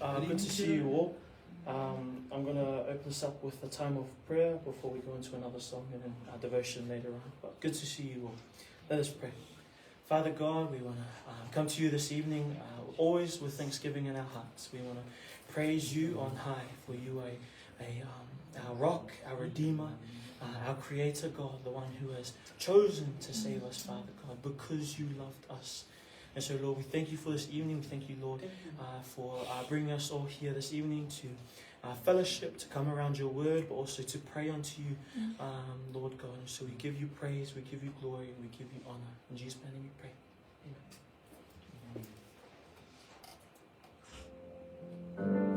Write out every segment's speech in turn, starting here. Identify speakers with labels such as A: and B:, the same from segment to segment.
A: Good to see you all. I'm going to open this up with a time of prayer before we go into another song and then our devotion later on. But good to see you all. Let us pray. Father God, we want to come to you this evening, always with thanksgiving in our hearts. We want to praise you on high, for you are our rock, our redeemer, our creator, God, the one who has chosen to save us, Father God, because you loved us. And so, Lord, we thank you for this evening. We thank you, Lord, for bringing us all here this evening to fellowship, to come around your word, but also to pray unto you, Lord God. And so we give you praise, we give you glory, and we give you honor. In Jesus' name we pray. Amen.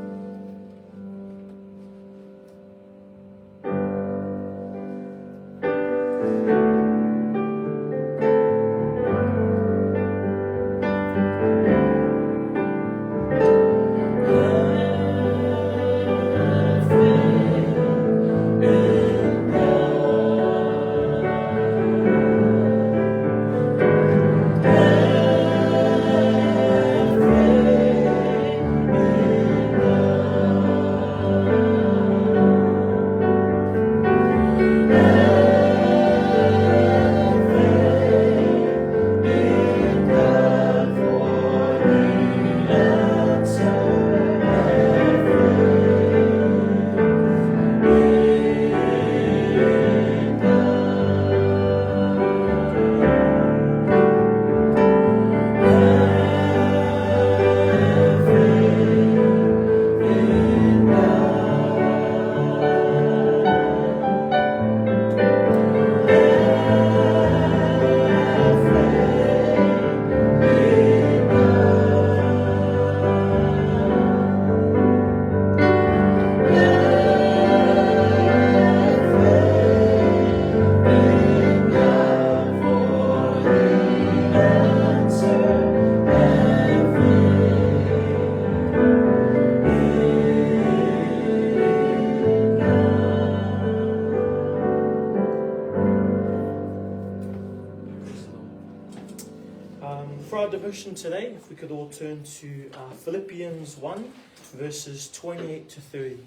A: Today, if we could all turn to Philippians 1, verses 28 to 30.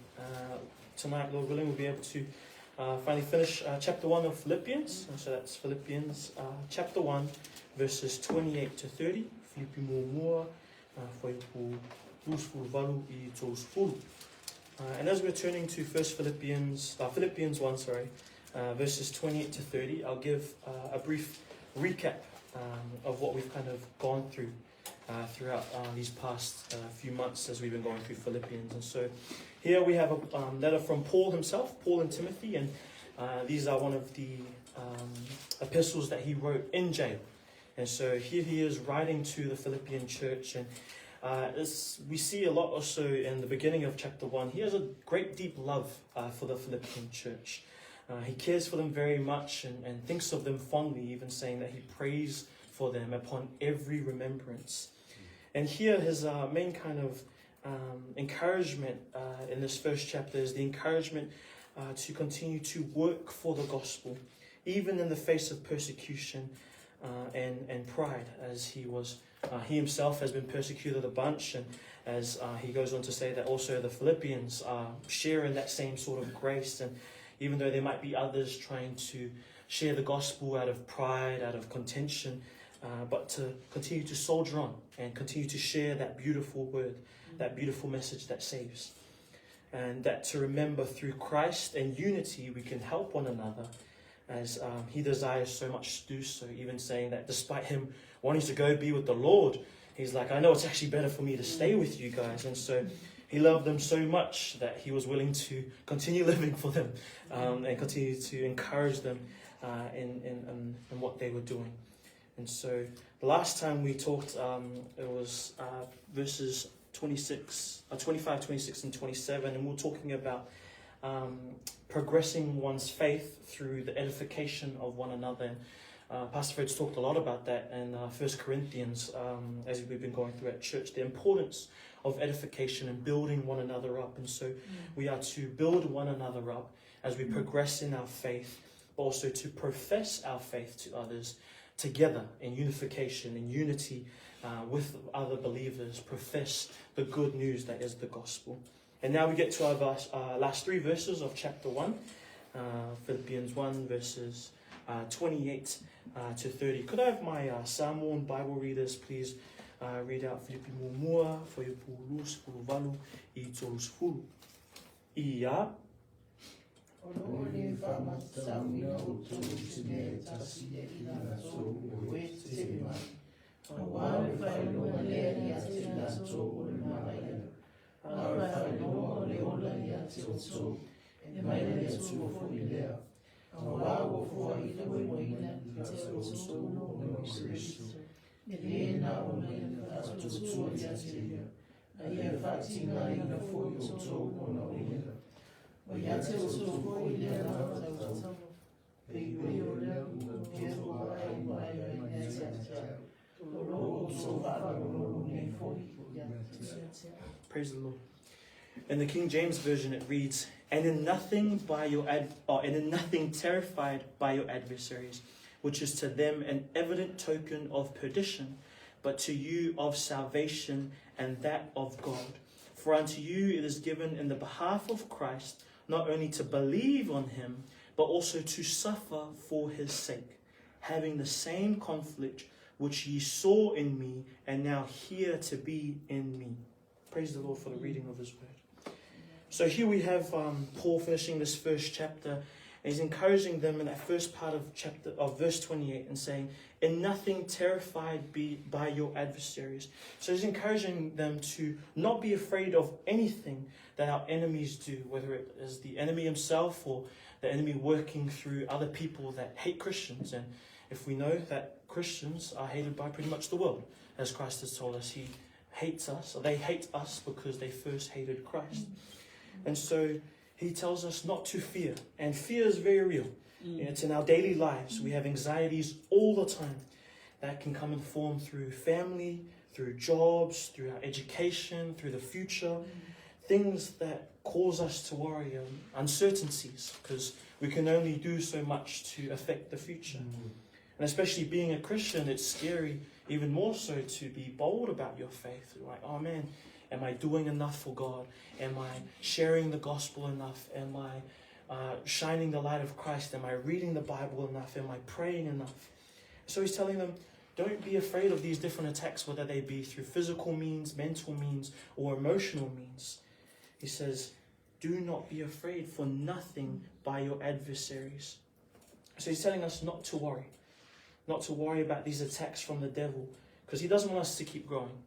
A: Tonight, Lord willing, we'll be able to finally finish chapter 1 of Philippians. And so that's Philippians chapter 1, verses 28 to 30. And as we're turning to first Philippians 1, verses 28 to 30, I'll give a brief recap of what we've kind of gone through throughout these past few months as we've been going through Philippians. And so here we have a letter from Paul himself, Paul and Timothy, and these are one of the epistles that he wrote in jail. And so here he is writing to the Philippian church, and we see a lot also in the beginning of chapter 1. He has a great deep love for the Philippian church. He cares for them very much and thinks of them fondly, even saying that he prays for them upon every remembrance. And here his main kind of encouragement in this first chapter is the encouragement to continue to work for the gospel, even in the face of persecution and pride, as he himself has been persecuted a bunch, and as he goes on to say that also the Philippians share in that same sort of grace. And even though there might be others trying to share the gospel out of pride, out of contention, but to continue to soldier on and continue to share that beautiful word, that beautiful message that saves. And that to remember through Christ and unity we can help one another, as he desires so much to do so, even saying that despite him wanting to go be with the Lord, he's like, I know it's actually better for me to stay with you guys. And so he loved them so much that he was willing to continue living for them and continue to encourage them in what they were doing. And so the last time we talked, it was verses 25, 26, and 27, and we were talking about progressing one's faith through the edification of one another. Pastor Fred's talked a lot about that in 1 Corinthians, as we've been going through at church, the importance of edification and building one another up. And so we are to build one another up as we progress in our faith, but also to profess our faith to others together in unification, in unity, with other believers, profess the good news that is the gospel. And now we get to our last 3 verses of chapter 1, Philippians 1, verses 28 to 30. Could I have my Samoan Bible readers please read out Philippians 1, Philippians 2, Philippians 3, Ia. Praise the Lord. In the King James Version it reads, and in nothing terrified by your adversaries, which is to them an evident token of perdition, but to you of salvation, and that of God. For unto you it is given in the behalf of Christ, not only to believe on him, but also to suffer for his sake, having the same conflict which ye saw in me, and now hear to be in me. Praise the Lord for the reading of his word. So here we have Paul finishing this first chapter, and he's encouraging them in that first part of verse 28 and saying, in nothing terrified by your adversaries. So he's encouraging them to not be afraid of anything that our enemies do, whether it is the enemy himself or the enemy working through other people that hate Christians. And if we know that Christians are hated by pretty much the world, as Christ has told us, he hates us, or they hate us because they first hated Christ. And so he tells us not to fear, and fear is very real. It's in our daily lives. We have anxieties all the time that can come and form through family, through jobs, through our education, through the future. Things that cause us to worry, uncertainties, because we can only do so much to affect the future. And especially being a Christian, it's scary, even more so, to be bold about your faith. Like, oh man, am I doing enough for God? Am I sharing the gospel enough? Am I shining the light of Christ? Am I reading the Bible enough? Am I praying enough? So he's telling them, don't be afraid of these different attacks, whether they be through physical means, mental means, or emotional means. He says, do not be afraid for nothing by your adversaries. So he's telling us not to worry. Not to worry about these attacks from the devil, because he doesn't want us to keep growing.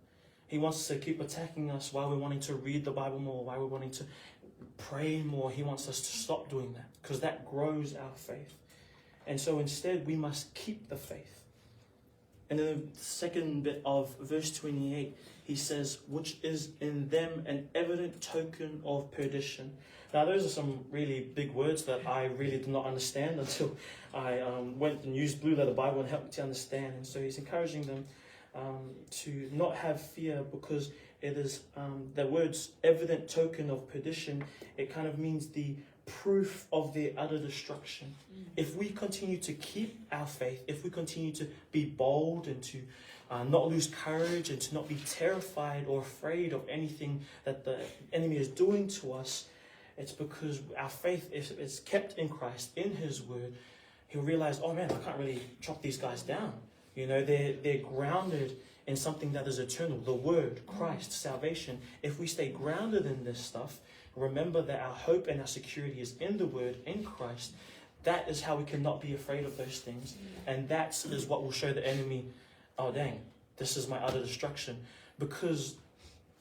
A: He wants us to keep attacking us while we're wanting to read the Bible more, while we're wanting to pray more. He wants us to stop doing that, because that grows our faith. And so instead, we must keep the faith. And in the second bit of verse 28, he says, which is in them an evident token of perdition. Now, those are some really big words that I really did not understand until I went and used Blue Letter Bible and helped me to understand. And so he's encouraging them to not have fear, because it is the words evident token of perdition. It kind of means the proof of their utter destruction. If we continue to keep our faith, if we continue to be bold and to not lose courage and to not be terrified or afraid of anything that the enemy is doing to us, it's because our faith is kept in Christ, in his word. He'll realize, oh man, I can't really chop these guys down. You know, they're grounded in something that is eternal, the word, Christ, salvation. If we stay grounded in this stuff, remember that our hope and our security is in the word, in Christ. That is how we cannot be afraid of those things. And that is what will show the enemy, oh dang, this is my utter destruction. Because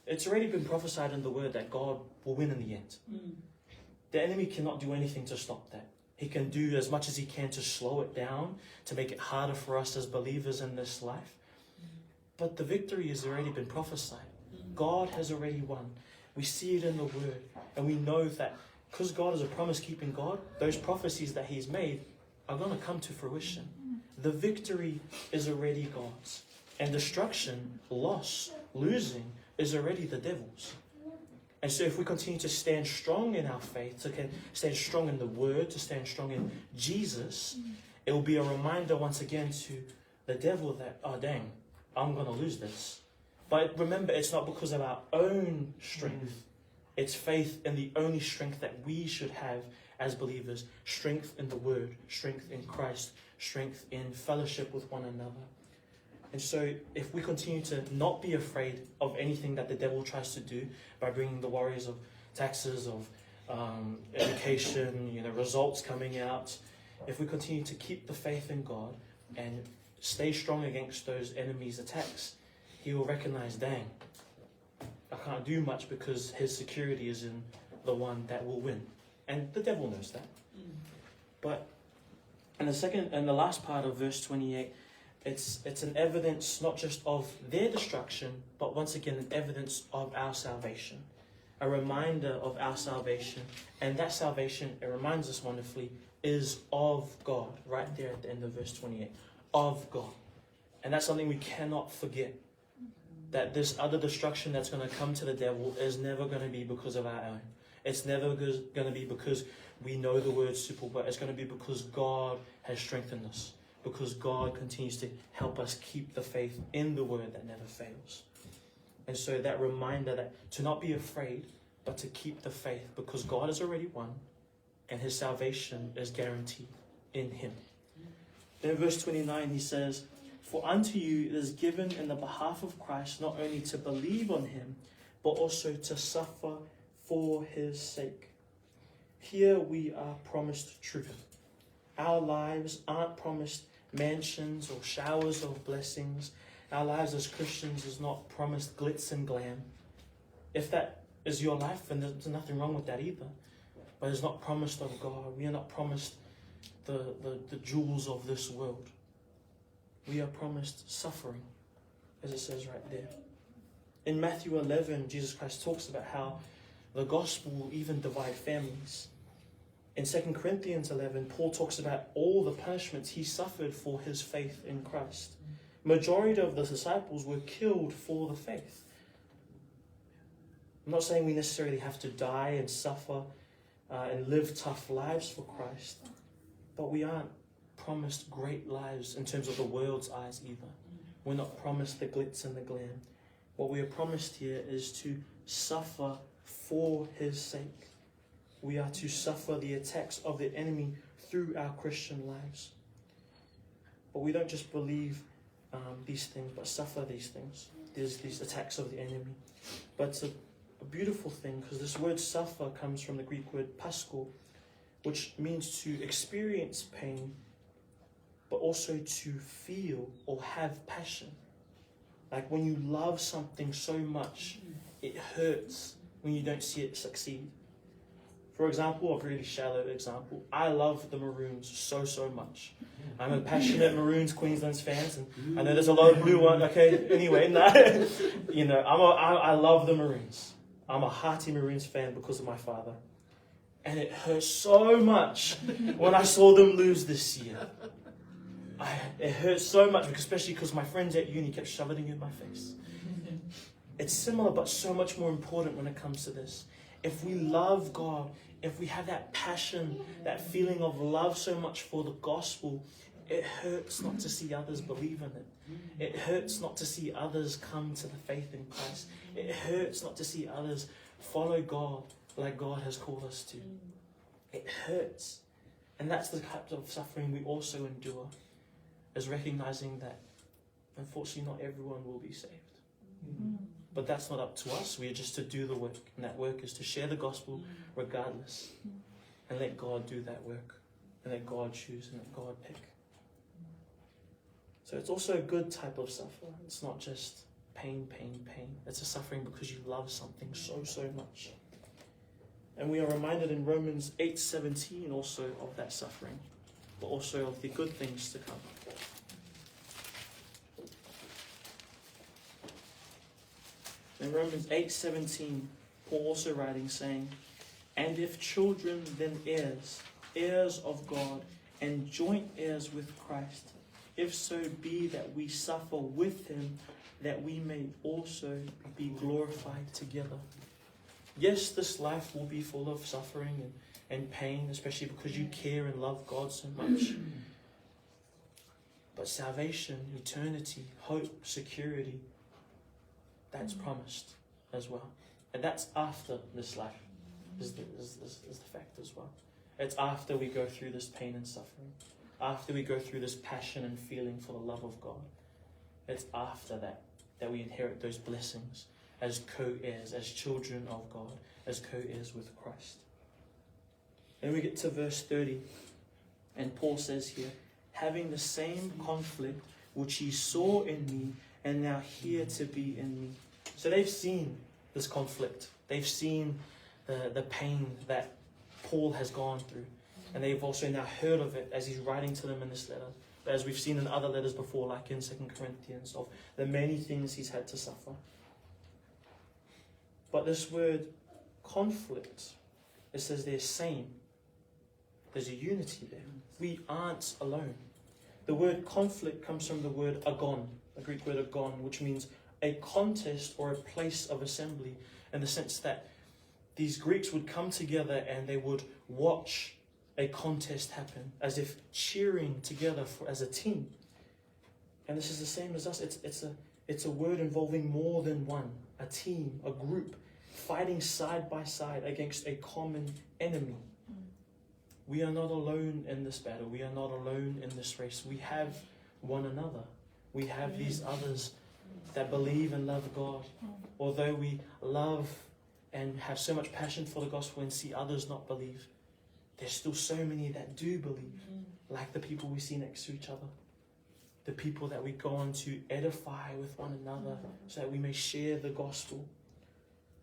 A: it's already been prophesied in the word that God will win in the end. The enemy cannot do anything to stop that. He can do as much as he can to slow it down, to make it harder for us as believers in this life. But the victory has already been prophesied. God has already won. We see it in the word. And we know that because God is a promise-keeping God, those prophecies that he's made are going to come to fruition. The victory is already God's. And destruction, loss, losing is already the devil's. And so if we continue to stand strong in our faith, to stand strong in the word, to stand strong in Jesus, it will be a reminder once again to the devil that, oh dang, I'm going to lose this. But remember, it's not because of our own strength. It's faith in the only strength that we should have as believers. Strength in the Word, strength in Christ, strength in fellowship with one another. And so if we continue to not be afraid of anything that the devil tries to do by bringing the worries of taxes, of education, results coming out, if we continue to keep the faith in God and stay strong against those enemies' attacks, he will recognize, dang, I can't do much because his security is in the one that will win. And the devil knows that. But in the last part of verse 28, it's an evidence not just of their destruction, but once again an evidence of our salvation. A reminder of our salvation. And that salvation, it reminds us wonderfully, is of God. Right there at the end of verse 28. Of God. And that's something we cannot forget. That this other destruction that's going to come to the devil is never going to be because of our own. It's never going to be because we know the word super well. It's going to be because God has strengthened us. Because God continues to help us keep the faith in the word that never fails. And so that reminder that to not be afraid, but to keep the faith, because God has already won and his salvation is guaranteed in him. Then in verse 29 he says, "For unto you it is given in the behalf of Christ not only to believe on him, but also to suffer for his sake." Here we are promised truth. Our lives aren't promised mansions or showers of blessings. Our lives as Christians is not promised glitz and glam. If that is your life, and there's nothing wrong with that either, but it's not promised of God. We are not promised the jewels of this world. We are promised suffering, as it says right there. In Matthew 11, Jesus Christ talks about how the gospel will even divide families. In 2 Corinthians 11, Paul talks about all the punishments he suffered for his faith in Christ. Majority of the disciples were killed for the faith. I'm not saying we necessarily have to die and suffer and live tough lives for Christ, but we aren't promised great lives in terms of the world's eyes either. We're not promised the glitz and the glam. What we are promised here is to suffer for his sake. We are to suffer the attacks of the enemy through our Christian lives. But we don't just believe these things, but suffer these things. There's these attacks of the enemy. But it's a beautiful thing, because this word suffer comes from the Greek word paschal, which means to experience pain, but also to feel or have passion. Like when you love something so much, it hurts when you don't see it succeed. For example, a really shallow example, I love the Maroons so much. I'm a passionate Maroons Queensland's fans, and I know there's a lot of blue ones. Okay, anyway, I love the Maroons. I'm a hearty Maroons fan because of my father. And it hurt so much when I saw them lose this year. It hurt so much, especially because my friends at uni kept shoving it in my face. It's similar, but so much more important when it comes to this. If we love God, if we have that passion, that feeling of love so much for the gospel, it hurts not to see others believe in it. It hurts not to see others come to the faith in Christ. It hurts not to see others follow God like God has called us to. It hurts. And that's the type of suffering we also endure, is recognizing that unfortunately not everyone will be saved. But that's not up to us. We are just to do the work. And that work is to share the gospel regardless. And let God do that work. And let God choose and let God pick. So it's also a good type of suffering. It's not just pain. It's a suffering because you love something so much. And we are reminded in Romans 8:17 also of that suffering. But also of the good things to come. In Romans 8:17, Paul also writing, saying, "And if children, then heirs, heirs of God, and joint heirs with Christ, if so be that we suffer with him, that we may also be glorified together." Yes, this life will be full of suffering and pain, especially because you care and love God so much. But salvation, eternity, hope, security, that's promised as well. And that's after this life, is the fact as well. It's after we go through this pain and suffering, after we go through this passion and feeling for the love of God. It's after that we inherit those blessings as co-heirs, as children of God, as co-heirs with Christ. Then we get to verse 30, and Paul says here, having the same conflict which ye saw in me, and now here to be in me. So they've seen this conflict. They've seen the pain that Paul has gone through. And they've also now heard of it as he's writing to them in this letter. But as we've seen in other letters before, like in 2 Corinthians, of the many things he's had to suffer. But this word conflict, it says they're same. There's a unity there. We aren't alone. The word conflict comes from the word agon, a Greek word agon, which means a contest or a place of assembly, in the sense that these Greeks would come together and they would watch a contest happen, as if cheering together as a team. And this is the same as us. It's a word involving more than one, a team, a group, fighting side by side against a common enemy. We are not alone in this battle. We are not alone in this race. We have one another. We have these others that believe and love God. Although we love and have so much passion for the gospel and see others not believe, there's still so many that do believe, like the people we see next to each other, the people that we go on to edify with one another so that we may share the gospel.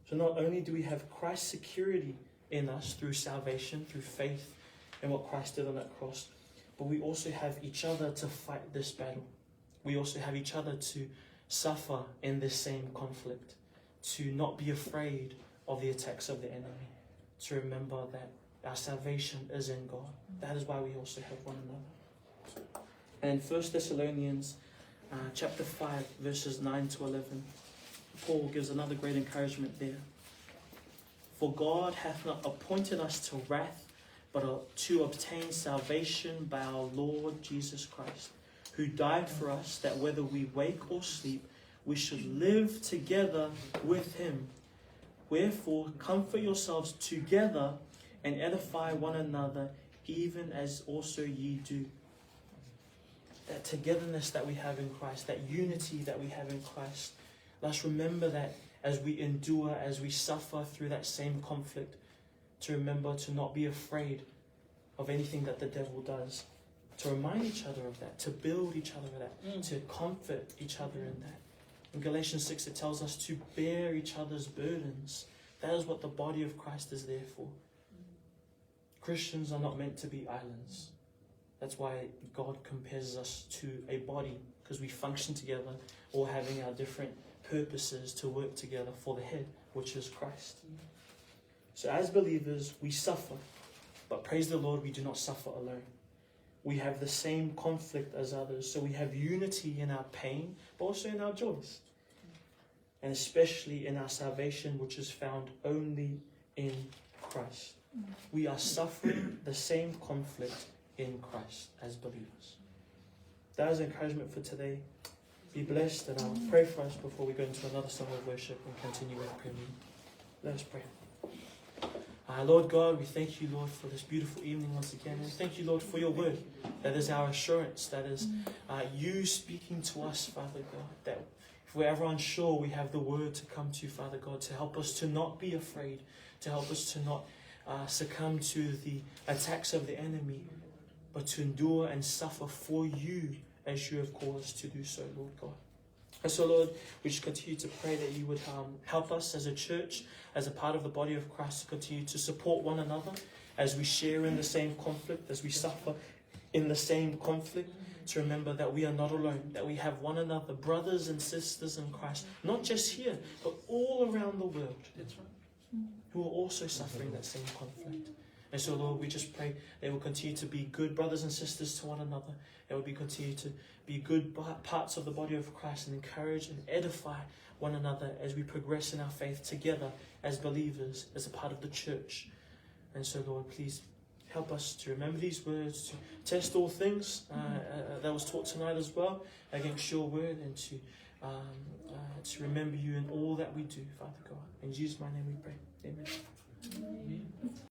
A: So not only do we have Christ's security in us through salvation, through faith in what Christ did on that cross, but we also have each other to fight this battle. We also have each other to suffer in this same conflict, to not be afraid of the attacks of the enemy, to remember that our salvation is in God. That is why we also have one another. And in 1 Thessalonians chapter 5, verses 9 to 11, Paul gives another great encouragement there. For God hath not appointed us to wrath, but to obtain salvation by our Lord Jesus Christ, who died for us, that whether we wake or sleep, we should live together with him. Wherefore, comfort yourselves together and edify one another, even as also ye do. That togetherness that we have in Christ, that unity that we have in Christ, let's remember that as we endure, as we suffer through that same conflict, to remember to not be afraid of anything that the devil does, to remind each other of that, to build each other of that, to comfort each other in that. In Galatians 6, it tells us to bear each other's burdens. That is what the body of Christ is there for. Christians are not meant to be islands. That's why God compares us to a body, because we function together, all having our different purposes to work together for the head, which is Christ. So as believers, we suffer, but praise the Lord, we do not suffer alone. We have the same conflict as others, so we have unity in our pain, but also in our joys, and especially in our salvation, which is found only in Christ. We are suffering the same conflict in Christ as believers. That is encouragement for today. Be blessed, and I'll pray for us before we go into another song of worship and continue with prayer. Let us pray. Lord God, we thank you, Lord, for this beautiful evening once again. And thank you, Lord, for your word. That is our assurance. That is you speaking to us, Father God. That if we're ever unsure, we have the word to come to, Father God, to help us to not be afraid, to help us to not succumb to the attacks of the enemy, but to endure and suffer for you as you have called us to do so, Lord God. And so, Lord, we just continue to pray that you would help us as a church, as a part of the body of Christ, to continue to support one another as we share in the same conflict, as we suffer in the same conflict, to remember that we are not alone, that we have one another, brothers and sisters in Christ, not just here, but all around the world, who are also suffering that same conflict. And so, Lord, we just pray they will continue to be good brothers and sisters to one another. They will continue to be good parts of the body of Christ and encourage and edify one another as we progress in our faith together as believers, as a part of the church. And so, Lord, please help us to remember these words, to test all things that was taught tonight as well against your word, and to remember you in all that we do, Father God. In Jesus' my name we pray. Amen.